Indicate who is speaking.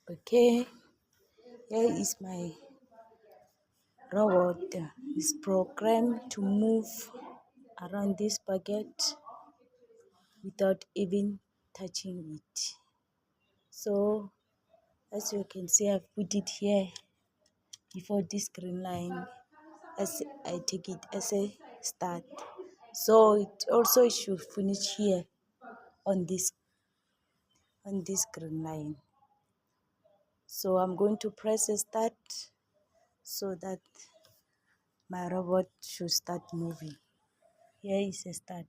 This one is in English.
Speaker 1: Okay, here is my robot. It's programmed to move around this bucket without even touching it. So as you can see, I've put it here before this green line as I take it as a start. So it also should finish here on this green line. So I'm going to press a start so that my robot should start moving. Here is a start.